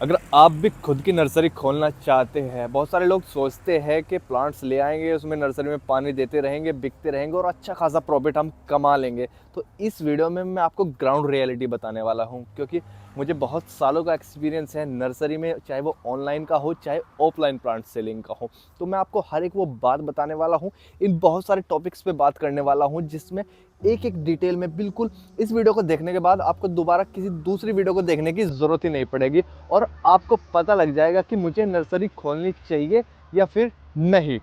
अगर आप भी खुद की नर्सरी खोलना चाहते हैं, बहुत सारे लोग सोचते हैं कि प्लांट्स ले आएंगे, उसमें नर्सरी में पानी देते रहेंगे, बिकते रहेंगे और अच्छा खासा प्रॉफिट हम कमा लेंगे। तो इस वीडियो में मैं आपको ग्राउंड रियलिटी बताने वाला हूं, क्योंकि मुझे बहुत सालों का एक्सपीरियंस है नर्सरी में, चाहे वो ऑनलाइन का हो चाहे ऑफलाइन प्लांट सेलिंग का हो। तो मैं आपको हर एक वो बात बताने वाला हूँ, इन बहुत सारे टॉपिक्स पे बात करने वाला हूँ, जिसमें एक एक डिटेल में बिल्कुल इस वीडियो को देखने के बाद आपको दोबारा किसी दूसरी वीडियो को देखने की ज़रूरत ही नहीं पड़ेगी और आपको पता लग जाएगा कि मुझे नर्सरी खोलनी चाहिए या फिर नहीं।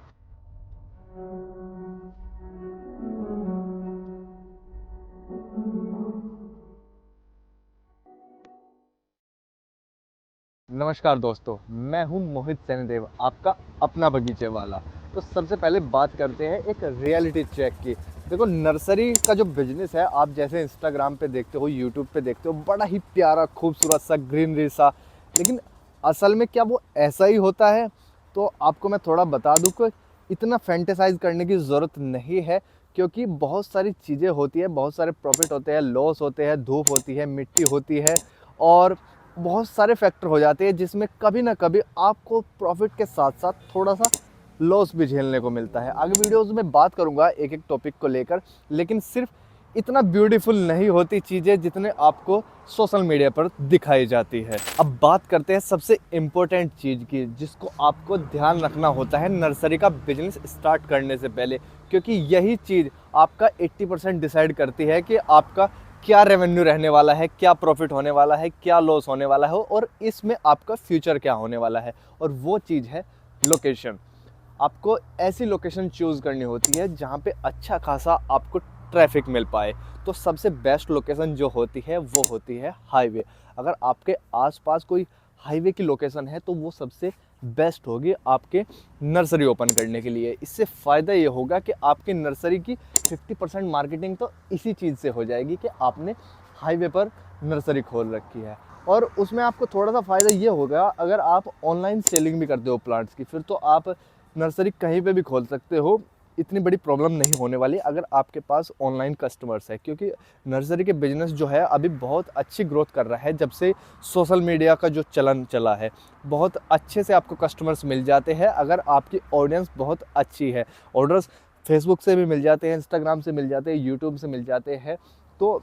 नमस्कार दोस्तों, मैं हूं मोहित सैनीदेव, आपका अपना बगीचे वाला। तो सबसे पहले बात करते हैं एक रियलिटी चेक की। देखो, नर्सरी का जो बिजनेस है, आप जैसे इंस्टाग्राम पे देखते हो, यूट्यूब पे देखते हो, बड़ा ही प्यारा खूबसूरत सा ग्रीनरी सा, लेकिन असल में क्या वो ऐसा ही होता है? तो आपको मैं थोड़ा बता दूं कि इतना फैंटेसाइज करने की ज़रूरत नहीं है, क्योंकि बहुत सारी चीज़ें होती है, बहुत सारे प्रॉफिट होते हैं, लॉस होते हैं, धूप होती है, मिट्टी होती है और बहुत सारे फैक्टर हो जाते हैं, जिसमें कभी ना कभी आपको प्रॉफिट के साथ साथ थोड़ा सा लॉस भी झेलने को मिलता है। आगे वीडियोस में बात करूंगा एक एक टॉपिक को लेकर, लेकिन सिर्फ इतना ब्यूटीफुल नहीं होती चीज़ें जितने आपको सोशल मीडिया पर दिखाई जाती है। अब बात करते हैं सबसे इम्पोर्टेंट चीज़ की, जिसको आपको ध्यान रखना होता है नर्सरी का बिजनेस स्टार्ट करने से पहले, क्योंकि यही चीज़ आपका 80% डिसाइड करती है कि आपका क्या रेवेन्यू रहने वाला है, क्या प्रॉफिट होने वाला है, क्या लॉस होने वाला है और इसमें आपका फ्यूचर क्या होने वाला है। और वो चीज़ है लोकेशन। आपको ऐसी लोकेशन चूज़ करनी होती है जहाँ पे अच्छा खासा आपको ट्रैफिक मिल पाए। तो सबसे बेस्ट लोकेशन जो होती है वो होती है हाईवे। अगर आपके आसपास कोई हाईवे की लोकेशन है तो वो सबसे बेस्ट होगी आपके नर्सरी ओपन करने के लिए। इससे फ़ायदा ये होगा कि आपकी नर्सरी की 50% मार्केटिंग तो इसी चीज़ से हो जाएगी कि आपने हाईवे पर नर्सरी खोल रखी है। और उसमें आपको थोड़ा सा फ़ायदा ये होगा, अगर आप ऑनलाइन सेलिंग भी करते हो प्लांट्स की, फिर तो आप नर्सरी कहीं पे भी खोल सकते हो, इतनी बड़ी प्रॉब्लम नहीं होने वाली अगर आपके पास ऑनलाइन कस्टमर्स है। क्योंकि नर्सरी के बिजनेस जो है अभी बहुत अच्छी ग्रोथ कर रहा है, जब से सोशल मीडिया का जो चलन चला है, बहुत अच्छे से आपको कस्टमर्स मिल जाते हैं अगर आपकी ऑडियंस बहुत अच्छी है। ऑर्डर्स फेसबुक से भी मिल जाते हैं, इंस्टाग्राम से मिल जाते हैं, यूट्यूब से मिल जाते हैं। तो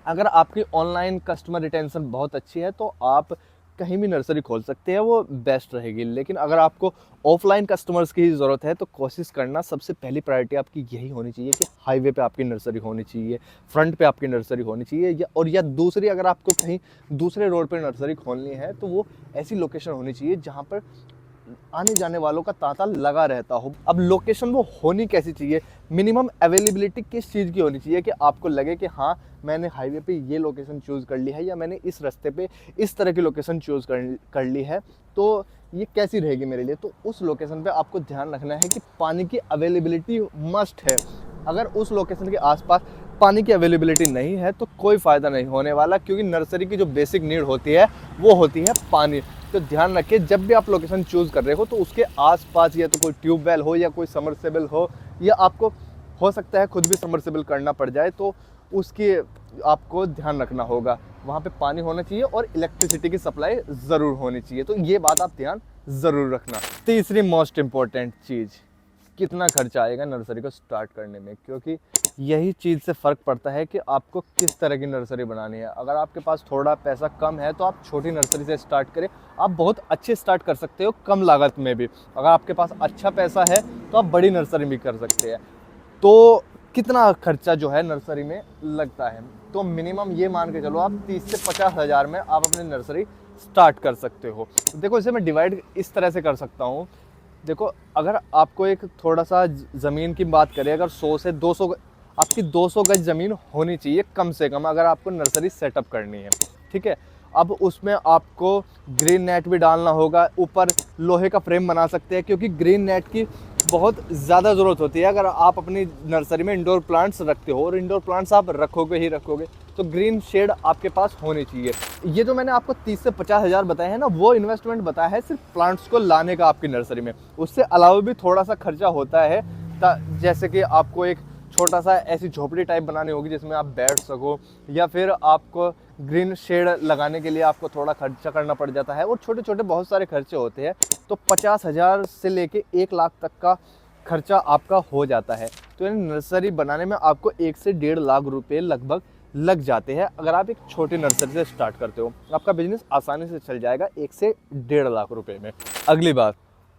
अगर आपकी ऑनलाइन कस्टमर रिटेंशन बहुत अच्छी है तो आप कहीं भी नर्सरी खोल सकते हैं, वो बेस्ट रहेगी। लेकिन अगर आपको ऑफलाइन कस्टमर्स की ज़रूरत है तो कोशिश करना, सबसे पहली प्रायोरिटी आपकी यही होनी चाहिए कि हाईवे पे आपकी नर्सरी होनी चाहिए, फ्रंट पे आपकी नर्सरी होनी चाहिए, या दूसरी, अगर आपको कहीं दूसरे रोड पे नर्सरी खोलनी है तो वो ऐसी लोकेशन होनी चाहिए जहाँ पर आने जाने वालों का तांता लगा रहता हो। अब लोकेशन वो होनी कैसी चाहिए? मिनिमम अवेलेबिलिटी किस चीज़ की होनी चाहिए कि आपको लगे कि हाँ, मैंने हाईवे पे ये लोकेशन चूज़ कर ली है, या मैंने इस रास्ते पे इस तरह की लोकेशन चूज़ कर ली है, तो ये कैसी रहेगी मेरे लिए। तो उस लोकेशन पे आपको ध्यान रखना है कि पानी की अवेलेबिलिटी मस्ट है। अगर उस लोकेशन के आसपास पानी की अवेलेबिलिटी नहीं है तो कोई फ़ायदा नहीं होने वाला, क्योंकि नर्सरी की जो बेसिक नीड होती है वो होती है पानी। तो ध्यान रखिए, जब भी आप लोकेशन चूज़ कर रहे हो तो उसके आसपास या तो कोई ट्यूबवेल हो या कोई समरसेबल हो, या आपको हो सकता है खुद भी समरसेबल करना पड़ जाए, तो उसकी आपको ध्यान रखना होगा। वहाँ पे पानी होना चाहिए और इलेक्ट्रिसिटी की सप्लाई ज़रूर होनी चाहिए। तो ये बात आप ध्यान ज़रूर रखना। तीसरी मोस्ट इम्पॉर्टेंट चीज़, कितना खर्चा आएगा नर्सरी को स्टार्ट करने में, क्योंकि यही चीज़ से फ़र्क पड़ता है कि आपको किस तरह की नर्सरी बनानी है। अगर आपके पास थोड़ा पैसा कम है तो आप छोटी नर्सरी से स्टार्ट करें, आप बहुत अच्छे स्टार्ट कर सकते हो कम लागत में भी। अगर आपके पास अच्छा पैसा है तो आप बड़ी नर्सरी भी कर सकते हैं। तो कितना खर्चा जो है नर्सरी में लगता है, तो मिनिमम ये मान के चलो आप 30 से 50 हज़ार में आप अपनी नर्सरी स्टार्ट कर सकते हो। देखो, इसे मैं डिवाइड इस तरह से कर सकता हूँ। देखो, अगर आपको एक थोड़ा सा ज़मीन की बात करें, अगर 100 से 200, आपकी 200 गज ज़मीन होनी चाहिए कम से कम, अगर आपको नर्सरी सेटअप करनी है, ठीक है। अब उसमें आपको ग्रीन नेट भी डालना होगा, ऊपर लोहे का फ्रेम बना सकते हैं, क्योंकि ग्रीन नेट की बहुत ज़्यादा ज़रूरत होती है अगर आप अपनी नर्सरी में इंडोर प्लांट्स रखते हो, और इंडोर प्लांट्स आप रखोगे ही रखोगे, तो ग्रीन शेड आपके पास होनी चाहिए। ये जो मैंने आपको 30 से 50 हज़ार बताए हैं ना, वो इन्वेस्टमेंट बताया है सिर्फ प्लांट्स को लाने का आपकी नर्सरी में। उससे अलावा भी थोड़ा सा खर्चा होता है, जैसे कि आपको एक छोटा सा ऐसी झोपड़ी टाइप बनानी होगी जिसमें आप बैठ सको, या फिर आपको ग्रीन शेड लगाने के लिए आपको थोड़ा खर्चा करना पड़ जाता है, और छोटे छोटे बहुत सारे खर्चे होते हैं। तो 50,000 से लेके 1 लाख तक का खर्चा आपका हो जाता है। तो यानी नर्सरी बनाने में आपको 1 से 1.5 लाख रुपए लगभग लग जाते हैं। अगर आप एक छोटी नर्सरी से स्टार्ट करते हो, आपका बिजनेस आसानी से चल जाएगा 1 से 1.5 लाख रुपए में। अगली बात,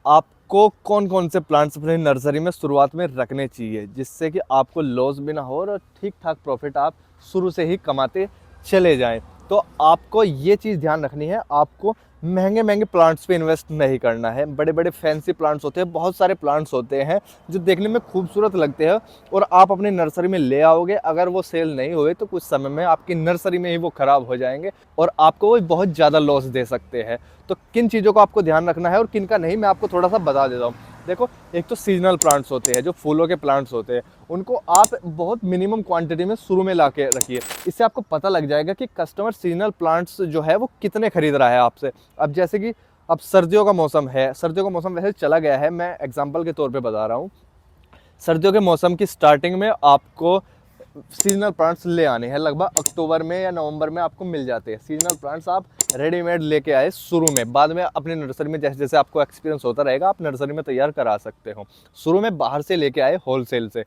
आपको कौन कौन से प्लांट्स अपनी नर्सरी में शुरुआत में रखने चाहिए जिससे कि आपको लॉस भी ना हो और ठीक ठाक प्रॉफिट आप शुरू से ही कमाते चले जाएं। तो आपको ये चीज़ ध्यान रखनी है, आपको महंगे महंगे प्लांट्स पे इन्वेस्ट नहीं करना है। बड़े बड़े फैंसी प्लांट्स होते हैं, बहुत सारे प्लांट्स होते हैं जो देखने में खूबसूरत लगते हैं, और आप अपनी नर्सरी में ले आओगे, अगर वो सेल नहीं हुए तो कुछ समय में आपकी नर्सरी में ही वो ख़राब हो जाएंगे और आपको वो बहुत ज़्यादा लॉस दे सकते हैं। तो किन चीज़ों को आपको ध्यान रखना है और किन का नहीं, मैं आपको थोड़ा सा बता देता हूँ। देखो, एक तो सीजनल प्लांट्स होते हैं, जो फूलों के प्लांट्स होते हैं, उनको आप बहुत मिनिमम क्वांटिटी में शुरू में ला के रखिए। इससे आपको पता लग जाएगा कि कस्टमर सीजनल प्लांट्स जो है वो कितने खरीद रहा है आपसे। अब जैसे कि अब सर्दियों का मौसम है, सर्दियों का मौसम वैसे चला गया है, मैं एग्जांपल के तौर पे बता रहा हूँ। सर्दियों के मौसम की स्टार्टिंग में आपको सीजनल प्लांट्स ले आने हैं, लगभग अक्टूबर में या नवंबर में आपको मिल जाते हैं। सीजनल प्लांट्स आप रेडीमेड लेके आए शुरू में, बाद में अपनी नर्सरी में जैसे जैसे आपको एक्सपीरियंस होता रहेगा आप नर्सरी में तैयार करा सकते हो। शुरू में बाहर से लेके आए होलसेल से।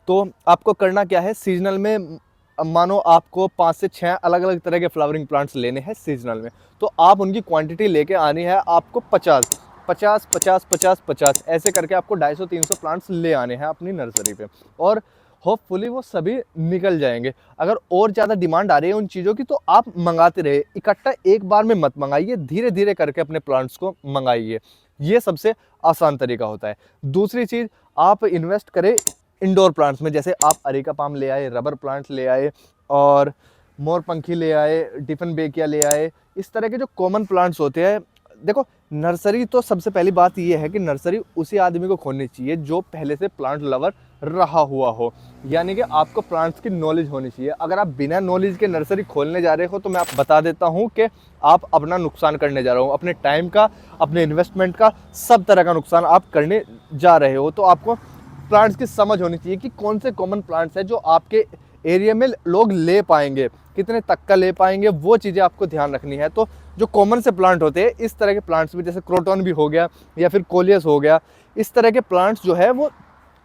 तो आपको करना क्या है, सीजनल में मानो आपको 5 से 6 अलग अलग तरह के फ्लावरिंग प्लांट्स लेने हैं सीजनल में, तो आप उनकी क्वांटिटी लेके आनी है आपको 50 50 50 50 50 ऐसे करके आपको 250-300 प्लांट्स ले आने हैं अपनी नर्सरी पे, और होपफुली वो सभी निकल जाएंगे। अगर और ज़्यादा डिमांड आ रही है उन चीज़ों की तो आप मंगाते रहे, इकट्ठा एक बार में मत मंगाइए, धीरे धीरे करके अपने प्लांट्स को मंगाइए। ये सबसे आसान तरीका होता है। दूसरी चीज़, आप इन्वेस्ट करें इंडोर प्लांट्स में, जैसे आप अरेका पाम ले आए, रबर प्लांट्स ले आए, और मोरपंखी ले आए, डिफनबेकिया ले आए। इस तरह के जो कॉमन प्लांट्स होते हैं, देखो नर्सरी तो सबसे पहली बात ये है कि नर्सरी उसी आदमी को खोलनी चाहिए जो पहले से प्लांट लवर रहा हुआ हो, यानी कि आपको प्लांट्स की नॉलेज होनी चाहिए। अगर आप बिना नॉलेज के नर्सरी खोलने जा रहे हो तो मैं आप बता देता हूँ कि आप अपना नुकसान करने जा रहे हो, अपने टाइम का, अपने इन्वेस्टमेंट का, सब तरह का नुकसान आप करने जा रहे हो। तो आपको प्लांट्स की समझ होनी चाहिए कि कौन से कॉमन प्लांट्स हैं जो आपके एरिया में लोग ले पाएंगे, कितने तक का ले पाएंगे, वो चीज़ें आपको ध्यान रखनी है। तो जो कॉमन से प्लांट होते हैं, इस तरह के प्लांट्स भी, जैसे क्रोटॉन भी हो गया या फिर कोलियस हो गया, इस तरह के प्लांट्स जो है वो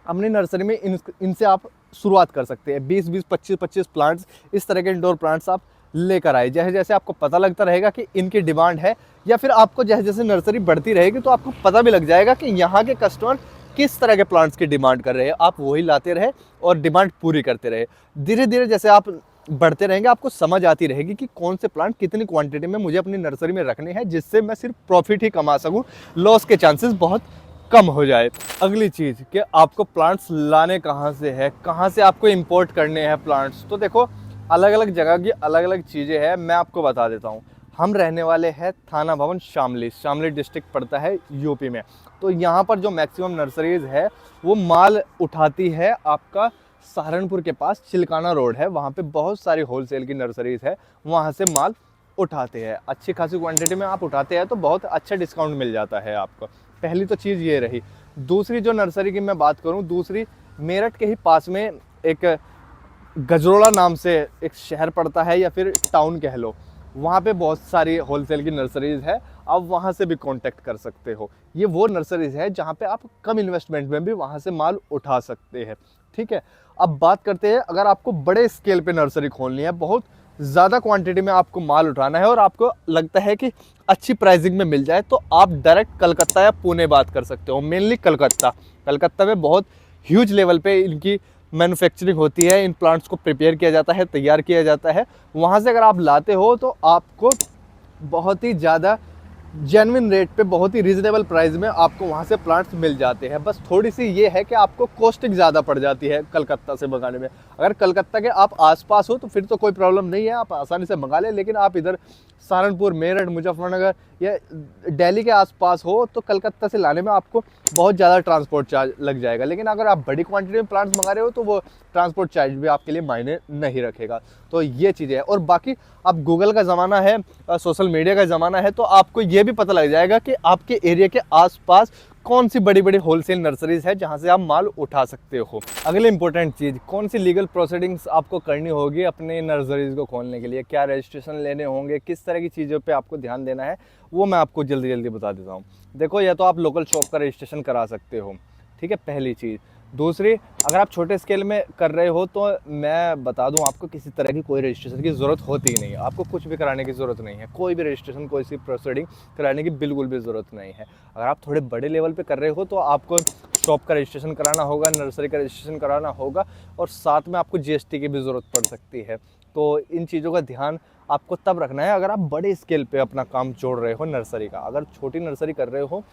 अपनी नर्सरी में इनसे आप शुरुआत कर सकते हैं। 20-20 25-25 प्लांट्स, इस तरह के इंडोर प्लांट्स आप लेकर आए। जैसे जैसे आपको पता लगता रहेगा कि इनकी डिमांड है, या फिर आपको जैसे जैसे नर्सरी बढ़ती रहेगी तो आपको पता भी लग जाएगा कि यहाँ के कस्टमर किस तरह के प्लांट्स की डिमांड कर रहे हैं, आप वही लाते रहे और डिमांड पूरी करते रहे। धीरे धीरे जैसे आप बढ़ते रहेंगे आपको समझ आती रहेगी कि कौन से प्लांट कितनी क्वांटिटी में मुझे अपनी नर्सरी में रखने हैं, जिससे मैं सिर्फ प्रॉफिट ही कमा सकूं, लॉस के चांसेस बहुत कम हो जाए। अगली चीज़ कि आपको प्लांट्स लाने कहाँ से है, कहाँ से आपको इंपोर्ट करने हैं प्लांट्स। तो देखो, अलग अलग जगह की अलग अलग चीज़ें हैं, मैं आपको बता देता हूँ। हम रहने वाले हैं थाना भवन शामली, शामली डिस्ट्रिक्ट पड़ता है यूपी में। तो यहाँ पर जो मैक्सिमम नर्सरीज है वो माल उठाती है आपका सहारनपुर के पास चिलकाना रोड है, वहाँ पे बहुत सारी होलसेल की नर्सरीज है, वहाँ से माल उठाते हैं। अच्छी खासी क्वांटिटी में आप उठाते हैं तो बहुत अच्छा डिस्काउंट मिल जाता है आपको। पहली तो चीज़ ये रही। दूसरी जो नर्सरी की मैं बात करूँ, दूसरी मेरठ के ही पास में एक गजरोला नाम से एक शहर पड़ता है, या फिर टाउन कह लो, वहाँ पे बहुत सारी होलसेल की नर्सरीज है, आप वहाँ से भी कांटेक्ट कर सकते हो। ये वो नर्सरीज है जहाँ पे आप कम इन्वेस्टमेंट में भी वहाँ से माल उठा सकते हैं। ठीक है, अब बात करते हैं, अगर आपको बड़े स्केल पे नर्सरी खोलनी है, बहुत ज़्यादा क्वांटिटी में आपको माल उठाना है और आपको लगता है कि अच्छी प्राइसिंग में मिल जाए, तो आप डायरेक्ट कलकत्ता या पुणे बात कर सकते हो। मेनली कलकत्ता में बहुत ह्यूज लेवल पे इनकी मैन्युफैक्चरिंग होती है, इन प्लांट्स को प्रिपेयर किया जाता है, तैयार किया जाता है। वहाँ से अगर आप लाते हो तो आपको बहुत ही ज़्यादा जेन्युइन रेट पे, बहुत ही रीजनेबल प्राइस में आपको वहाँ से प्लांट्स मिल जाते हैं। बस थोड़ी सी ये है कि आपको कॉस्टिंग ज़्यादा पड़ जाती है कलकत्ता से मंगाने में। अगर कलकत्ता के आप आसपास हो तो फिर तो कोई प्रॉब्लम नहीं है, आप आसानी से मंगा लें। लेकिन आप इधर सहारनपुर, मेरठ, मुजफ्फरनगर या दिल्ली के आसपास हो तो कलकत्ता से लाने में आपको बहुत ज़्यादा ट्रांसपोर्ट चार्ज लग जाएगा। लेकिन अगर आप बड़ी क्वांटिटी में प्लांट्स मंगा रहे हो तो वो ट्रांसपोर्ट चार्ज भी आपके लिए मायने नहीं रखेगा। तो ये चीज़ें है। और बाकी अब गूगल का ज़माना है, सोशल मीडिया का ज़माना है, तो आपको ये भी पता लग जाएगा कि आपके एरिया के आसपास कौन सी बड़ी बड़ी होलसेल नर्सरीज है जहां से आप माल उठा सकते हो। अगले इंपॉर्टेंट चीज़, कौन सी लीगल प्रोसीडिंग्स आपको करनी होगी अपने नर्सरीज को खोलने के लिए, क्या रजिस्ट्रेशन लेने होंगे, किस तरह की चीज़ों पे आपको ध्यान देना है, वो मैं आपको जल्दी जल्दी बता देता हूँ। देखो, या तो आप लोकल शॉप का रजिस्ट्रेशन करा सकते हो, ठीक है, पहली चीज़। दूसरी, अगर आप छोटे स्केल में कर रहे हो तो मैं बता दूं आपको किसी तरह की कोई रजिस्ट्रेशन की ज़रूरत होती ही नहीं है। आपको कुछ भी कराने की ज़रूरत नहीं है, कोई भी रजिस्ट्रेशन, कोई सी प्रोसीडिंग कराने की बिल्कुल भी ज़रूरत नहीं है। अगर आप थोड़े बड़े लेवल पे कर रहे हो तो आपको शॉप का रजिस्ट्रेशन कराना होगा, नर्सरी का रजिस्ट्रेशन कराना होगा, और साथ में आपको जीएसटी की भी ज़रूरत पड़ सकती है। तो इन चीज़ों का ध्यान आपको तब रखना है अगर आप बड़े स्केल पे अपना काम जोड़ रहे हो नर्सरी का। अगर छोटी नर्सरी कर रहे हो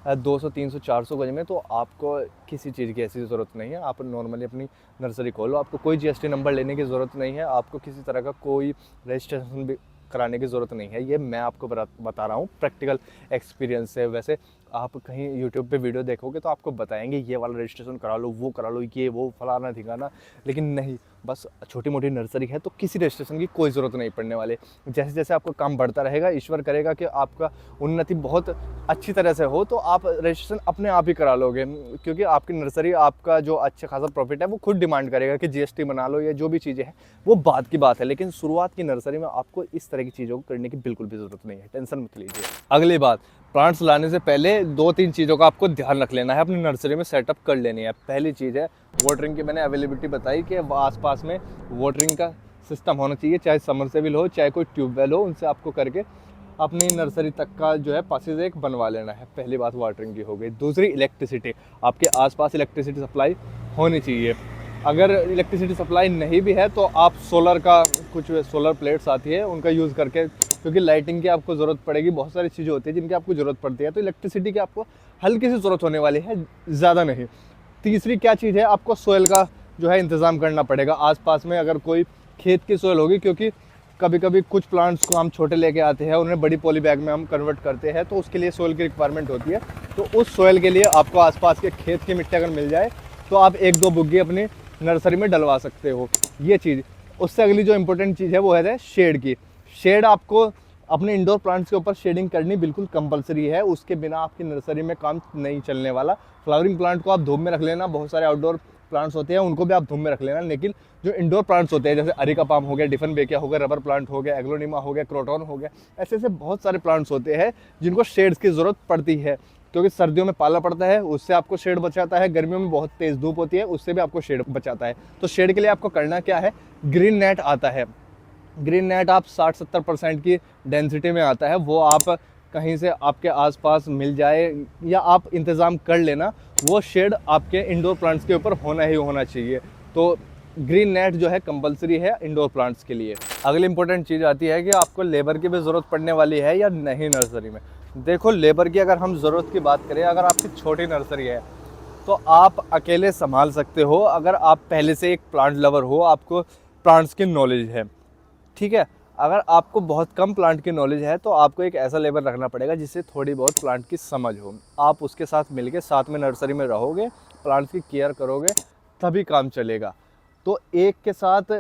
200, 300, 400 गज में, तो आपको किसी चीज़ की ऐसी ज़रूरत नहीं है। आप नॉर्मली अपनी नर्सरी खोलो, आपको कोई जीएसटी नंबर लेने की ज़रूरत नहीं है, आपको किसी तरह का कोई रजिस्ट्रेशन भी कराने की ज़रूरत नहीं है। ये मैं आपको बता रहा हूँ प्रैक्टिकल एक्सपीरियंस से। वैसे आप कहीं यूट्यूब पे वीडियो देखोगे तो आपको बताएंगे ये वाला रजिस्ट्रेशन करा लो, वो करा लो, ये वो फलाना ठिकाना, लेकिन नहीं, बस छोटी मोटी नर्सरी है तो किसी रजिस्ट्रेशन की कोई ज़रूरत नहीं पड़ने वाले। जैसे जैसे आपका काम बढ़ता रहेगा, ईश्वर करेगा कि आपका उन्नति बहुत अच्छी तरह से हो, तो आप रजिस्ट्रेशन अपने आप ही करा लोगे, क्योंकि आपकी नर्सरी, आपका जो अच्छा खासा प्रॉफिट है वो खुद डिमांड करेगा कि जीएसटी बना लो, या जो भी चीज़ें हैं वो बाद की बात है। लेकिन शुरुआत की नर्सरी में आपको इस तरह की चीज़ों को करने की बिल्कुल भी ज़रूरत नहीं है, टेंशन मत लीजिए। अगली बात, प्लांट्स लाने से पहले 2-3 चीज़ों का आपको ध्यान रख लेना है, अपनी नर्सरी में सेटअप कर लेनी है। पहली चीज़ है वाटरिंग की। मैंने अवेलेबिलिटी बताई कि आसपास में वाटरिंग का सिस्टम होना चाहिए, चाहे समरसेबल हो, चाहे कोई ट्यूबवेल हो, उनसे आपको करके अपनी नर्सरी तक का जो है पासेज एक बनवा लेना है। पहली बात वाटरिंग की हो गई। दूसरी, इलेक्ट्रिसिटी। आपके आसपास इलेक्ट्रिसिटी सप्लाई होनी चाहिए। अगर इलेक्ट्रिसिटी सप्लाई नहीं भी है तो आप सोलर का, कुछ सोलर प्लेट्स आती है, उनका यूज़ करके, क्योंकि लाइटिंग की आपको ज़रूरत पड़ेगी, बहुत सारी चीज़ें होती है जिनकी आपको ज़रूरत पड़ती है, तो इलेक्ट्रिसिटी की आपको हल्की सी ज़रूरत होने वाली है, ज़्यादा नहीं। तीसरी क्या चीज़ है, आपको सोयल का जो है इंतज़ाम करना पड़ेगा आसपास में, अगर कोई खेत की सोयल होगी, क्योंकि कभी कभी कुछ प्लांट्स को हम छोटे लेके आते हैं, उन्हें बड़ी पॉली बैग में हम कन्वर्ट करते हैं, तो उसके लिए सोयल की रिक्वायरमेंट होती है। तो उस सोयल के लिए आपको आसपास के खेत की मिट्टी अगर मिल जाए तो आप 1-2 बुग्गी अपनी नर्सरी में डलवा सकते हो, ये चीज़। उससे अगली जो इम्पोर्टेंट चीज़ है वो है शेड की। शेड आपको अपने इंडोर प्लांट्स के ऊपर शेडिंग करनी बिल्कुल कंपलसरी है, उसके बिना आपकी नर्सरी में काम नहीं चलने वाला। फ्लावरिंग प्लांट को आप धूप में रख लेना, बहुत सारे आउटडोर प्लांट्स होते हैं उनको भी आप धूप में रख लेना, लेकिन जो इंडोर प्लांट्स होते हैं, जैसे अरिका पाम हो गया, डिफनबेकिया हो गया, रबर प्लांट हो गया, एग्लोनिमा हो गया, क्रोटॉन हो गया, ऐसे ऐसे बहुत सारे प्लांट्स होते हैं जिनको शेड्स की ज़रूरत पड़ती है, क्योंकि सर्दियों में पाला पड़ता है, उससे आपको शेड बचाता है, गर्मियों में बहुत तेज़ धूप होती है, उससे भी आपको शेड बचाता है। तो शेड के लिए आपको करना क्या है, ग्रीन नेट आता है। ग्रीन नेट आप 60-70% की डेंसिटी में आता है, वो आप कहीं से आपके आसपास मिल जाए या आप इंतज़ाम कर लेना, वो शेड आपके इंडोर प्लांट्स के ऊपर होना ही होना चाहिए। तो ग्रीन नेट जो है कंपलसरी है इंडोर प्लांट्स के लिए। अगली इंपॉर्टेंट चीज़ आती है कि आपको लेबर की भी ज़रूरत पड़ने वाली है या नहीं नर्सरी में। देखो, लेबर की अगर हम ज़रूरत की बात करें, अगर आपकी छोटी नर्सरी है तो आप अकेले संभाल सकते हो, अगर आप पहले से एक प्लांट लवर हो, आपको प्लांट्स की नॉलेज है, ठीक है। अगर आपको बहुत कम प्लांट की नॉलेज है तो आपको एक ऐसा लेबर रखना पड़ेगा जिससे थोड़ी बहुत प्लांट की समझ हो। आप उसके साथ मिलके साथ में नर्सरी में रहोगे, प्लांट्स की केयर करोगे, तभी काम चलेगा। तो एक के साथ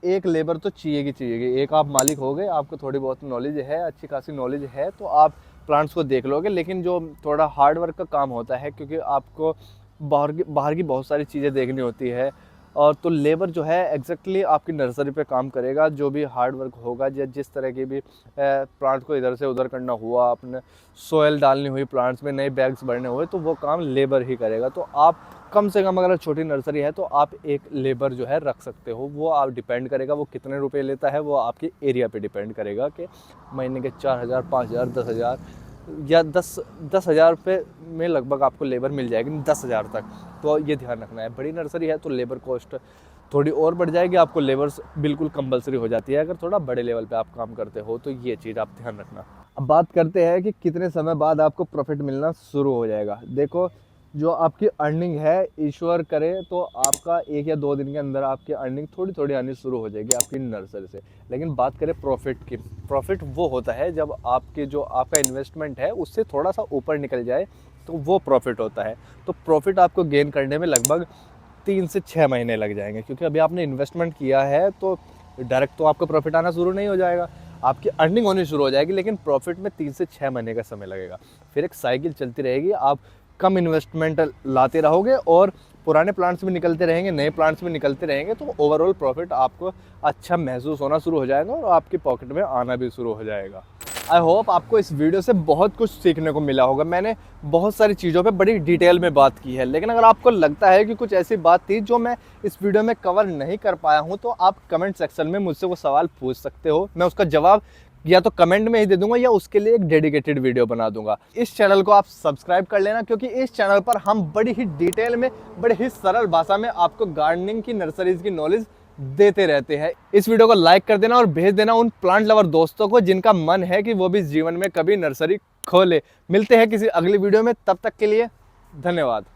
एक लेबर तो चाहिए। एक आप मालिक हो गए, आपको थोड़ी बहुत नॉलेज है, अच्छी खासी नॉलेज है, तो आप प्लांट्स को देख लोगे। लेकिन जो थोड़ा हार्ड वर्क का काम होता है, क्योंकि आपको बाहर की बहुत सारी चीज़ें देखनी होती है, और तो लेबर जो है एग्जैक्टली आपकी नर्सरी पे काम करेगा। जो भी हार्ड वर्क होगा, जिस तरह की भी प्लांट को इधर से उधर करना हुआ, अपने सोयल डालनी हुई प्लांट्स में, नए बैग्स भरने हुए, तो वो काम लेबर ही करेगा। तो आप कम से कम, अगर छोटी नर्सरी है तो आप एक लेबर जो है रख सकते हो। वो आप डिपेंड करेगा वो कितने रुपए लेता है, वो आपके एरिया पे डिपेंड करेगा कि महीने के 4,000, 5,000, 10,000 या 10,000 रुपये में लगभग आपको लेबर मिल जाएगी, 10,000 तक। तो ये ध्यान रखना है। बड़ी नर्सरी है तो लेबर कॉस्ट थोड़ी और बढ़ जाएगी, आपको लेबर्स बिल्कुल कंपलसरी हो जाती है अगर थोड़ा बड़े लेवल पे आप काम करते हो, तो ये चीज़ आप ध्यान रखना। अब बात करते हैं कि कितने समय बाद आपको प्रॉफिट मिलना शुरू हो जाएगा। देखो, जो आपकी अर्निंग है, ईश्वर करे तो आपका 1 या 2 दिन के अंदर आपकी अर्निंग थोड़ी थोड़ी आनी शुरू हो जाएगी आपकी नर्सरी से। लेकिन बात करें प्रॉफिट की, प्रॉफिट वो होता है जब आपके जो आपका इन्वेस्टमेंट है उससे थोड़ा सा ऊपर निकल जाए, तो वो प्रॉफिट होता है। तो प्रॉफिट आपको गेन करने में लगभग 3 से 6 महीने लग जाएंगे, क्योंकि अभी आपने इन्वेस्टमेंट किया है तो डायरेक्ट तो आपका प्रॉफिट आना शुरू नहीं हो जाएगा, आपकी अर्निंग होनी शुरू हो जाएगी, लेकिन प्रॉफिट में 3 से 6 महीने का समय लगेगा। फिर एक साइकिल चलती रहेगी, आप कम इन्वेस्टमेंट लाते रहोगे और पुराने प्लांट्स भी निकलते रहेंगे, नए प्लांट्स भी निकलते रहेंगे, तो ओवरऑल प्रॉफिट आपको अच्छा महसूस होना शुरू हो जाएगा और आपकी पॉकेट में आना भी शुरू हो जाएगा। आई होप आपको इस वीडियो से बहुत कुछ सीखने को मिला होगा। मैंने बहुत सारी चीज़ों पे बड़ी डिटेल में बात की है, लेकिन अगर आपको लगता है कि कुछ ऐसी बात थी जो मैं इस वीडियो में कवर नहीं कर पाया हूँ, तो आप कमेंट सेक्शन में मुझसे वो सवाल पूछ सकते हो। मैं उसका जवाब या तो कमेंट में ही दे दूंगा या उसके लिए एक डेडिकेटेड वीडियो बना दूंगा। इस चैनल को आप सब्सक्राइब कर लेना, क्योंकि इस चैनल पर हम बड़ी ही डिटेल में, बड़ी ही सरल भाषा में आपको गार्डनिंग की, नर्सरीज की नॉलेज देते रहते हैं। इस वीडियो को लाइक कर देना और भेज देना उन प्लांट लवर दोस्तों को जिनका मन है कि वो भी जीवन में कभी नर्सरी खोले। मिलते हैं किसी अगली वीडियो में, तब तक के लिए धन्यवाद।